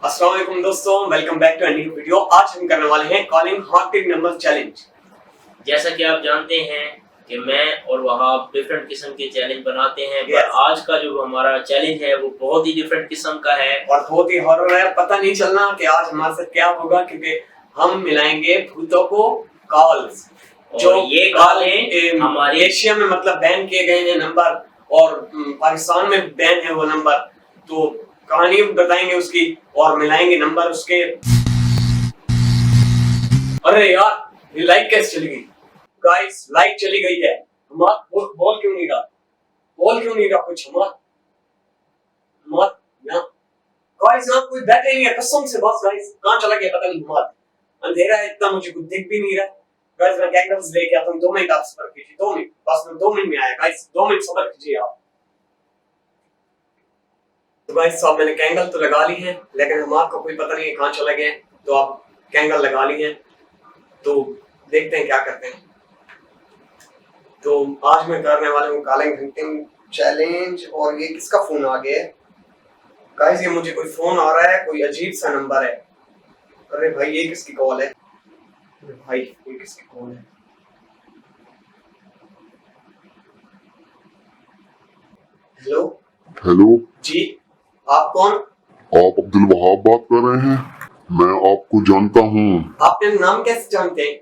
अस्सलाम वालेकुम दोस्तों, welcome back to new video. आज हम करने वाले हैं कॉलिंग हॉटेड नंबर चैलेंज। जैसा कि आप जानते हैं कि मैं और वहाब डिफरेंट किस्म के चैलेंज बनाते हैं, पर आज का जो हमारा चैलेंज है वो बहुत ही डिफरेंट किस्म का है और बहुत ही हॉरर है। पता नहीं चलना कि आज हमारे साथ क्या होगा, क्योंकि हम मिलाएंगे भूतों को कॉल्स। जो ये कॉलें हमारे एशिया में मतलब बैन किए गए हैं नंबर, और पाकिस्तान में बैन है वो नंबर। तो कहानी बताएंगे उसकी और मिलाएंगे नंबर उसके। अरे यार, ये लाइट कैसे चली गई? गाइस, लाइट चली गई है। हमारा बोल क्यों नहीं रहा? बोल क्यों नहीं रहा कुछ? हमारा यहाँ गाइस, यहाँ कोई बैठे नहीं है कसम से। बस गाइस, कहाँ चला गया पता नहीं। हमारा अंधेरा है इतना, मुझे कुछ दिख भी नहीं रहा। गाइस, मैं कैंडल्स लेके आता हूँ। 2 मिनट आप सब्र कीजिए, 2 मिनट बस। मैं 2 मिनट में आया गाइस, 2 मिनट सब्र कीजिए आप। तो गाइस साहब, मैंने कैंडल तो लगा ली है, लेकिन हमारा को कोई पता नहीं है कहाँ चला गया। तो आप कैंडल लगा ली है, तो देखते हैं क्या करते हैं। तो आज मैं करने वाला हूँ कॉलिंग हंटिंग चैलेंज। और ये किसका फोन आ गया है गाइस? ये मुझे कोई फोन आ रहा है, कोई अजीब सा नंबर है। अरे भाई, ये किसकी कॉल है? अरे भाई, ये किसकी कॉल है? हेलो हेलो जी, आप कौन? आप अब्दुल वहाब बात कर रहे हैं? मैं आपको जानता हूँ। आप मेरा नाम कैसे जानते हैं?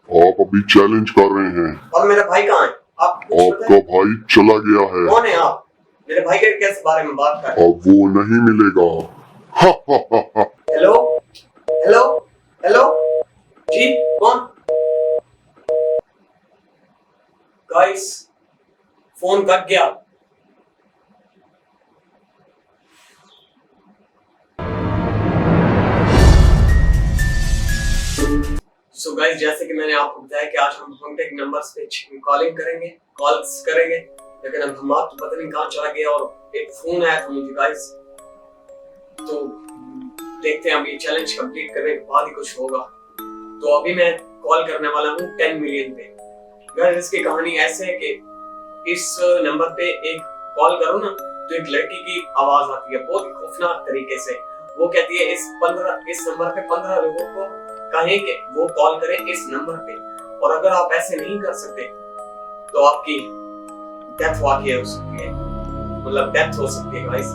आप अभी चैलेंज कर रहे हैं। और मेरा भाई कहाँ है? आप कुछ आपका बताएं। भाई चला गया है। कौन है आप? मेरे भाई के कैसे बारे में बात कर रहे हैं? अब वो नहीं मिलेगा। हेलो हेलो हेलो जी, कौन? गाइस, फोन कट गया। सो गाइस, जैसे कि मैंने आपको बताया कि आज हम हॉन्टेड नंबर्स पे कॉलिंग करेंगे, कॉल्स करेंगे। लेकिन अब हमारा तो पता नहीं कहाँ चला गया, और एक फोन आया था मुझे गाइस। तो देखते हैं, अब ये चैलेंज कंप्लीट करने के बाद ही कुछ होगा। तो अभी मैं कॉल करने वाला हूँ 10 मिलियन पे। गाइस, इसकी कहानी ऐसे है कि इस नंबर पे एक कॉल करो ना, तो एक लड़की की आवाज आती है बहुत खौफनाक तरीके से। वो कहती है इस नंबर पे 15 लोगों को कहें कि वो कॉल करें इस नंबर पे, और अगर आप ऐसे नहीं कर सकते तो आपकी डेथ वाकई हो सकती है, मतलब डेथ हो सकती है गाइस।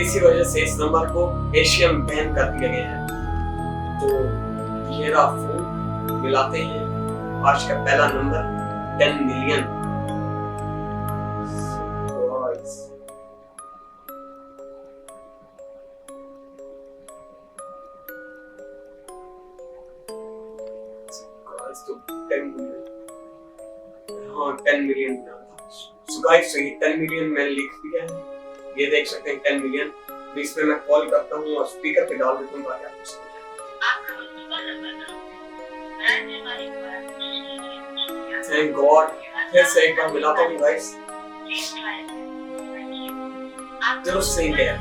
इसी वजह से इस नंबर को एशिया में बैन कर दिया गया है। तो ये रहा फोन, मिलाते हैं आज का पहला नंबर 10 मिलियन। तो 10 मिलियन, हाँ 10 मिलियन। सो गाइस, तो ये 10 मिलियन मैंने लिख दिया है, ये देख सकते हैं 10 मिलियन। तो इसमें मैं कॉल करता हूँ और स्पीकर पे डाल देता हूँ ताकि आप सुन सकें। थैंक गॉड, फिर से एक बार मिलाता हूँ गाइस। जरूर सही है,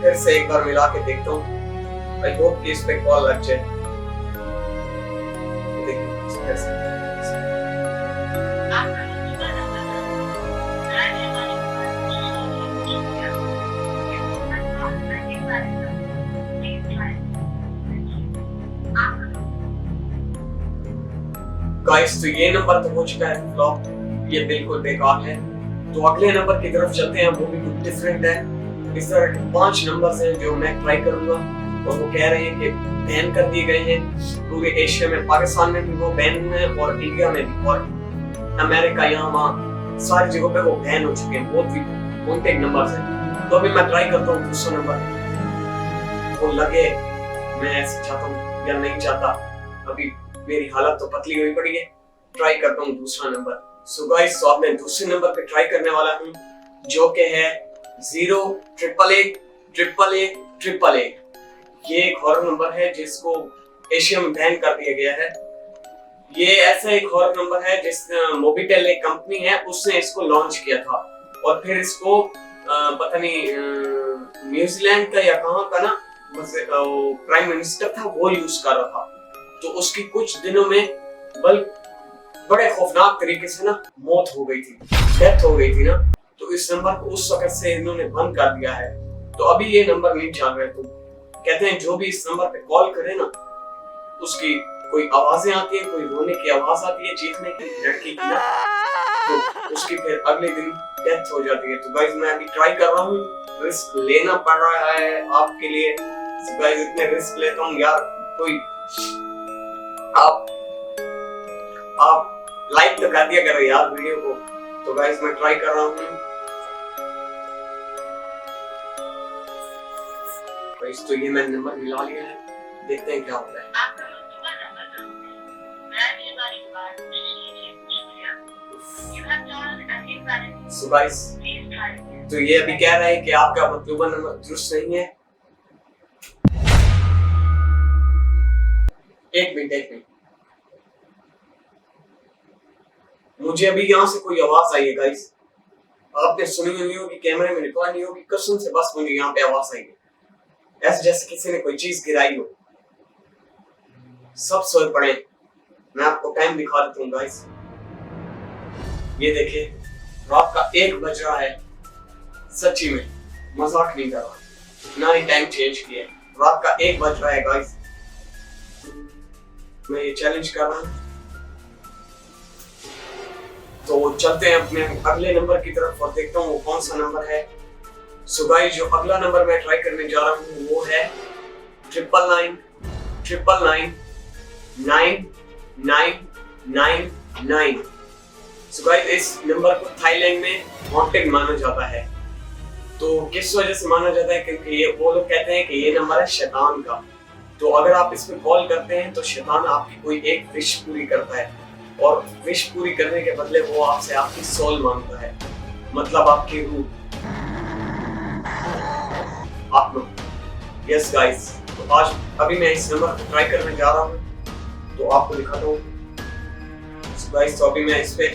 फिर से एक बार मिला के देखता हूँ। आई होप कि इस पे कॉल लग जाए। गाइस, तो ये नंबर तो हो चुका है फ्लॉप, ये बिल्कुल बेकार है। तो अगले नंबर की तरफ चलते हैं, वो भी कुछ डिफरेंट है। इस तरह के 5 नंबर्स हैं जो मैं ट्राई करूंगा, और वो कह रहे हैं कि बैन कर दिए गए हैं पूरे एशिया में। पाकिस्तान में भी वो बैन हुए हैं, और इंडिया में भी, और अमेरिका, यहाँ वहाँ सारी जगहों पे वो बैन हो चुके हैं। बहुत ही हॉन्टेड नंबर्स हैं। तो अभी मैं ट्राई करता हूँ दूसरा नंबर, वो लगे मैं ऐसे चाहता हूँ या नहीं चाहता। अभी मेरी हालत तो पतली हुई पड़ी है। ट्राई करता हूँ दूसरा नंबर। सो गाइस, तो अब मैं दूसरे नंबर पे ट्राई करने वाला हूँ, जो कि है 0888888। ये एक हॉरर नंबर है जिसको एशिया में बैन कर दिया गया है। ये ऐसा एक हॉरर नंबर है जिस मोबिटेल एक कंपनी है, उसने इसको लॉन्च किया था, और फिर इसको पता नहीं न्यूजीलैंड का या कहाँ का ना प्राइम मिनिस्टर था, वो यूज कर रहा था। तो उसकी कुछ दिनों में बड़े खौफनाक तरीके से ना मौत हो गई थी, डेथ हो गई थी ना। तो इस नंबर को उस वक्त से इन्होंने बंद कर दिया है। तो अभी ये नंबर नहीं चल रहे, तो कहते हैं जो भी इस नंबर पे कॉल करे ना, उसकी कोई आवाजें आती है, कोई रोने की आवाज आती है, चीखने की, लड़की की ना, तो उसकी फिर अगले दिन डेथ हो जाती है। तो गाइस मैं अभी ट्राई कर रहा हूँ, रिस्क लेना पड़ रहा है आपके लिए। तो गाइस इतने रिस्क लेता हूँ यार, कोई आप लाइक तो कर दिया करो यार वीडियो को। तो गाइस मैं ट्राई कर रहा हूँ। गाइस तो ये मैंने नंबर मिला लिया है, देखते हैं क्या होता है। So guys, तो ये अभी कह रहा है कि आपका मतलूबा नंबर दुरुस्त नहीं है। एक मिनट, मुझे अभी यहाँ से कोई आवाज आई है गाइस, आपने सुनी नहीं होगी, कैमरे में रिकॉर्ड नहीं होगी, कसम से बस मुझे यहाँ पे आवाज आई है, ऐसे जैसे किसी ने कोई चीज गिराई हो। सब सोए पड़े। मैं आपको टाइम दिखा देता हूँ गाइस, ये देखिए रात का 1 बज रहा है, सच्ची में मजाक नहीं कर रहा, ना ही टाइम चेंज किया, रात का 1 बज रहा है गाइस। मैं ये चैलेंज कर रहा हूँ, तो चलते हैं अपने अगले नंबर की तरफ और देखता हूँ वो कौन सा नंबर है। सो गाइस जो अगला नंबर मैं ट्राई करने जा रहा हूँ वो है 999999999। सो गाइस इस नंबर को थाईलैंड में हॉन्टेड माना जाता है। तो किस वजह से माना जाता है, क्योंकि ये वो लोग कहते हैं कि ये नंबर है शैतान का। तो अगर आप इस पे कॉल करते हैं तो शैतान आपकी कोई एक विश पूरी करता है, और विश पूरी करने के बदले वो आपसे आपकी सोल मांगता है, मतलब आपकी रूह, आत्मा। यस गाइस, तो आज अभी मैं इस नंबर को ट्राई करने जा रहा हूँ, तो आपको दिखाता हूँ। गाइस तो अभी मैं इस पे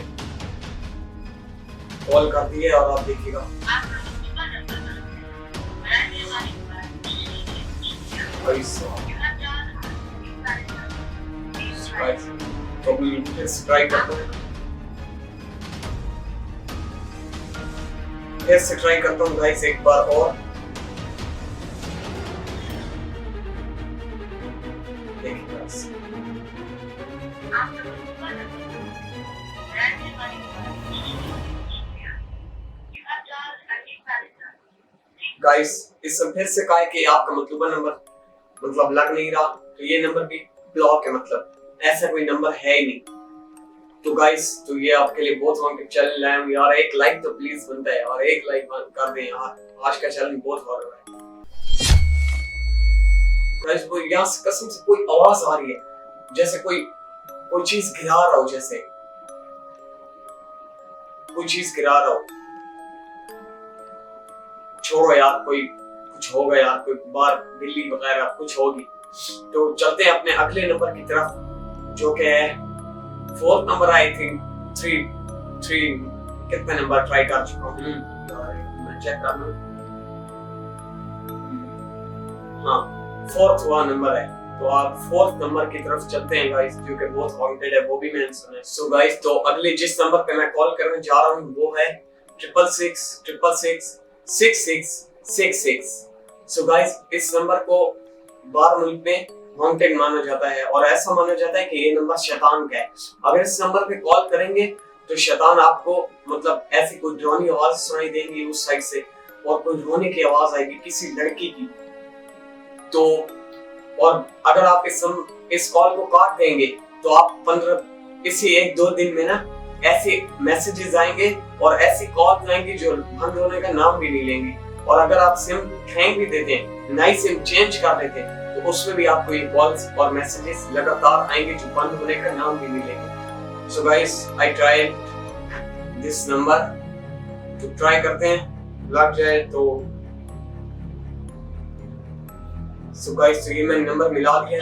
कॉल कर दी है और आप देखिएगा। तो अभी ट्राई करता हूँ, फिर से ट्राई करता हूँ गाइस एक बार और। देखिए गाइस, गाइस इस फिर से कहा है कि आपका मतलूबा नंबर मतलब लग नहीं रहा, तो ये नंबर भी ब्लॉक है, मतलब ऐसा कोई नंबर है ही नहीं। तो गाइस तो ये आपके लिए बहुत वांटेड चैलेंज लाया हूं यार, एक लाइक तो प्लीज बनता है यार, एक लाइक कर दें यार, आज का चैलेंज बहुत हो रहा है। गाइस वो यहाँ से कसम से कोई आवाज आ रही है, जैसे कोई चीज गिरा रहा हो, जैसे कोई चीज गिरा रहा हो। छोड़ो यार, कोई कुछ होगा यार, कोई बार बिल्ली वगैरह कुछ होगी। तो चलते हैं अपने अगले नंबर की तरफ, जो कि है 4th नंबर। आई थिंक 3 कितने नंबर ट्राई कर चुका हूँ, मैं चेक कर लूं। हाँ 4th वाला नंबर है, तो आप 4th नंबर की तरफ चलते हैं गाइस, जो कि बहुत हॉन्टेड है, वो भी मैंने सुना है। सो गाइस तो अगले जिस नंबर पे मैं कॉल करने जा रहा हूँ वो है 666666666। सो गाइस इस नंबर को बार मुल्क में हॉन्टेड माना जाता है, और ऐसा माना जाता है कि ये नंबर शैतान का है। अगर इस नंबर पे कॉल करेंगे तो शैतान आपको मतलब ऐसी कोई डरावनी आवाज सुनाई देंगी उस साइड से, और कोई रोने की आवाज आएगी किसी लड़की की। तो और अगर आप इस कॉल को काट देंगे तो आप इसी 1-2 दिन में ना ऐसे मैसेजेस आएंगे और ऐसी कॉल आएंगी जो बंद होने का नाम भी नहीं लेंगी। और अगर आप सिम फेंक भी देते हैं, नई सिम चेंज कर देते हैं, तो उसमें भी आपको ये कॉल्स और मैसेजेस लगातार आएंगे जो बंद होने का नाम भी नहीं लेंगे। So guys I tried this number, तो ट्राई करते हैं लग जाए तो। सो गाइस तो ये मैंने नंबर मिला दिया।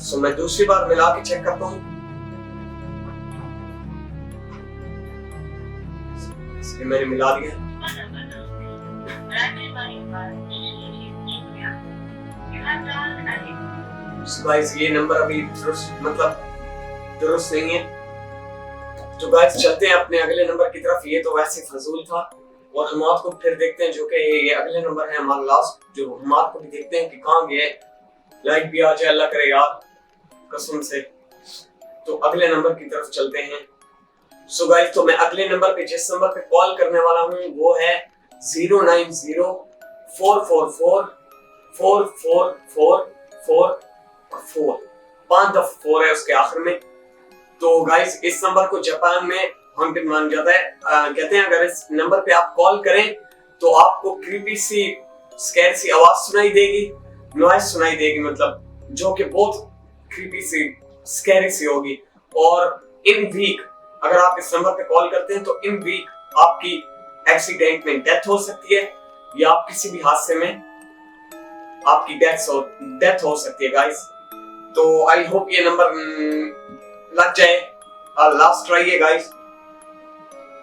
सो मैं दूसरी बार मिला के चेक करता हूँ। इसलिए मैंने मिला दिया। सो गाइस ये नंबर अभी दुरुस्त नहीं है, तो गाइस चलते हैं अपने अगले नंबर की तरफ। ये तो वैसे फजूल था और हम आपको फिर देखते हैं जो कि ये अगले नंबर है हमारा लास्ट, जो हम आपको भी देखते हैं कि कहाँ गया है। लाइक भी आ जाए अल्लाह करे यार कसम से। तो अगले नंबर की तरफ चलते हैं। सो गाइस तो मैं अगले नंबर पे जिस नंबर पे कॉल करने वाला हूँ वो है 09044444444। 5 दफा 4 है उसके आखिर में। तो गाइस इस नंबर को जापान में हॉन्टेड माना जाता है। कहते हैं अगर इस नंबर पे आप कॉल करें तो आपको क्रीपी सी स्कैर सी आवाज सुनाई देगी, नॉइज सुनाई देगी, मतलब जो कि बहुत क्रीपी सी स्कैरी सी होगी। और इन वीक अगर आप इस नंबर पे कॉल करते हैं तो इन वीक आपकी एक्सीडेंट में डेथ हो सकती है या आप किसी भी हादसे में आपकी डेथ हो सकती है गाइस। तो आई होप ये नंबर लग जाए। लास्ट ट्राई है गाइस,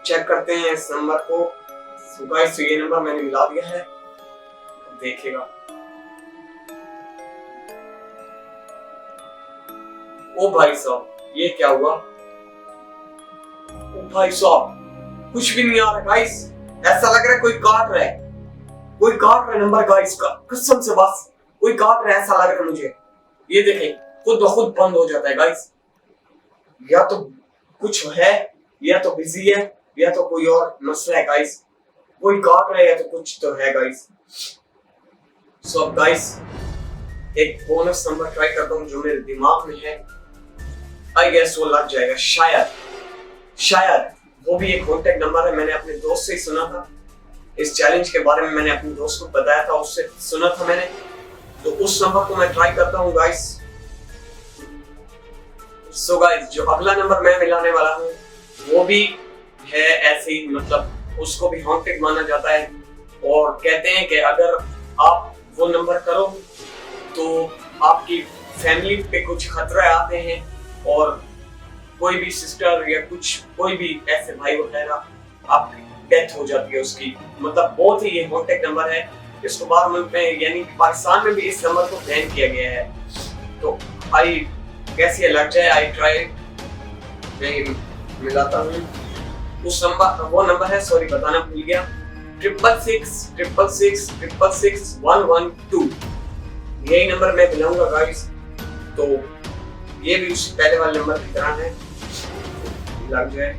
चेक करते हैं इस नंबर को। so गाइस ये नंबर मैंने मिला दिया है, देखिएगा। ओ भाई साहब ये क्या हुआ? ओ भाई साहब कुछ भी नहीं आ रहा गाइस, ऐसा लग रहा है कोई काट रहा है, कोई काट रहा है नंबर गाइस का, कसम से बस कोई काट रहा है ऐसा लग रहा है मुझे। ये देखें खुद ब खुद बंद हो जाता है गाइस। या तो कुछ है या तो बिजी है या तो कोई और मसला है गाइस, कोई काट रहा है या तो कुछ तो है गाइस। सो अब गाइस एक बोनस नंबर ट्राई करता हूँ जो मेरे दिमाग में है। आई गेस वो लग जाएगा शायद वो भी एक कॉन्टेक्ट नंबर है। मैंने अपने दोस्त से ही सुना था इस चैलेंज के बारे में, मैंने अपने दोस्त को बताया था, उससे सुना था मैंने। तो उस नंबर को मैं ट्राई करता हूँ गाइस। सो गाइस जो अगला नंबर मैं मिलाने वाला हूँ वो भी है ऐसे ही, मतलब उसको भी हॉन्टेड माना जाता है। और कहते हैं कि अगर आप वो नंबर करो तो आपकी फैमिली पे कुछ खतरे आते हैं और कोई भी सिस्टर या कुछ कोई भी ऐसे भाई वगैरह आपकी डेथ हो जाती है उसकी। मतलब बहुत ही ये हॉन्टेड नंबर है। इसको बाहर मुल्क में यानी पाकिस्तान में भी इस नंबर को बैन किया गया है। तो आई कैसे लग जाए, आई ट्राई मिलाता हूँ उस नंबर। वो नंबर है, सॉरी बताना भूल गया, 66666666112। यही नंबर मैं मिलाऊंगा गाइस। तो ये भी उस पहले वाले नंबर की तरह है, लग जाए।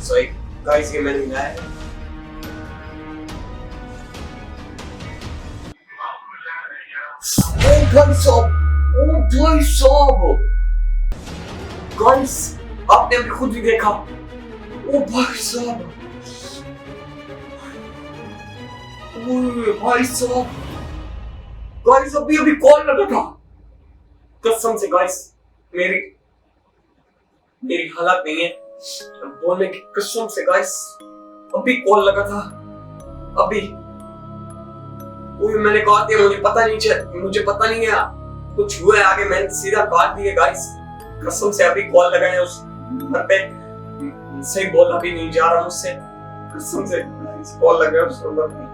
सॉरी गाइस ये मैंने मिलाया है। ओ भाई साहब गाइस आपने अभी खुद भी देखा। ओ भाई साहब, भाई साहब गाइस अभी कॉल लगा था, कसम से गाइस मेरी हालत नहीं है बोलने की, कसम से गाइस अभी कॉल लगा था अभी। मैंने काट दिया, मुझे पता नहीं है कुछ हुआ है आगे, मैंने सीधा काट दिया गाइस, कसम से अभी कॉल लगा है उस नंबर पे। सही बोलना भी नहीं जा रहा मुझसे, कसम से कॉल लगा है उस नंबर पे।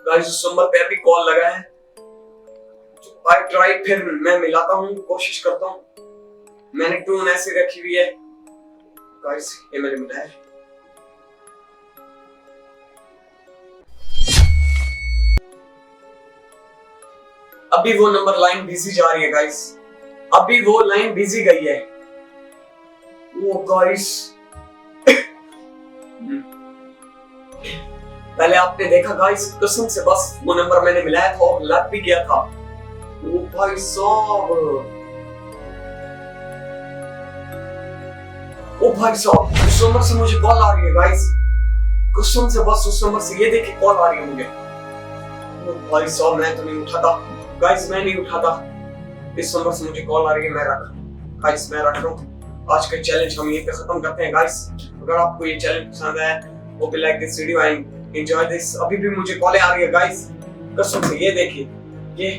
गाइस उस नंबर पे अभी कॉल लगा है। आई ट्राई, फिर मैं मिलाता हूँ, कोशिश करता हूँ। मैंने टून ऐसी रखी हुई है गाइस, ये मैंने मिलाया है। अभी वो नंबर लाइन बिजी जा रही है गाइस, अभी वो लाइन बिजी गई है। वो गाइस पहले आपने देखा गाइस, कसम से बस वो नंबर मैंने मिलाया था और लग भी गया था। ओ भाई साहब, ओ भाई साहब उस नंबर से मुझे कॉल आ रही है गाइस, कसम से बस उस नंबर से ये देखिए कॉल आ रही है मुझे। ओ भाई साहब मैं तो नहीं उठाता गाइस, मैं नहीं उठाता। इस नंबर से मुझे कॉल आ रही है, मैं रख रहा हूँ। आज का चैलेंज हम यहीं पे खत्म करते हैं गाइस। अगर आपको ये चैलेंज पसंद आया वो भी like this video and enjoy this. अभी भी मुझे कॉलें आ रही है गाइस, कसम से। ये देखिए ये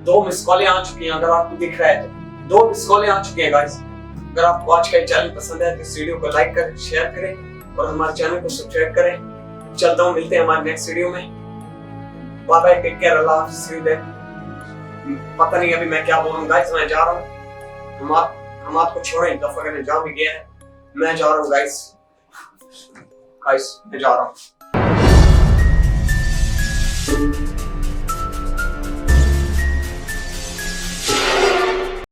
2 मिस कॉलें आ चुकी हैं, अगर आपको दिख रहा है तो 2 मिस कॉलें आ चुकी हैं गाइस। अगर आपको आज का चैनल पसंद है तो इस वीडियो को लाइक करें, शेयर करें और हमारे चैनल को सब्सक्राइब करें। चलता हूँ, मिलते हैं हमारे नेक्स्ट वीडियो में। बाय बाय, टेक केयर, अल्लाह हाफिज़, सी यू देयर। पता नहीं अभी मैं क्या बोल रहा हूँ गाइस, मैं जा रहा हूँ। हम आपको छोड़ें, दफा करने जहाँ भी गया है, मैं जा रहा हूँ गाइस, मैं जा रहा हूँ।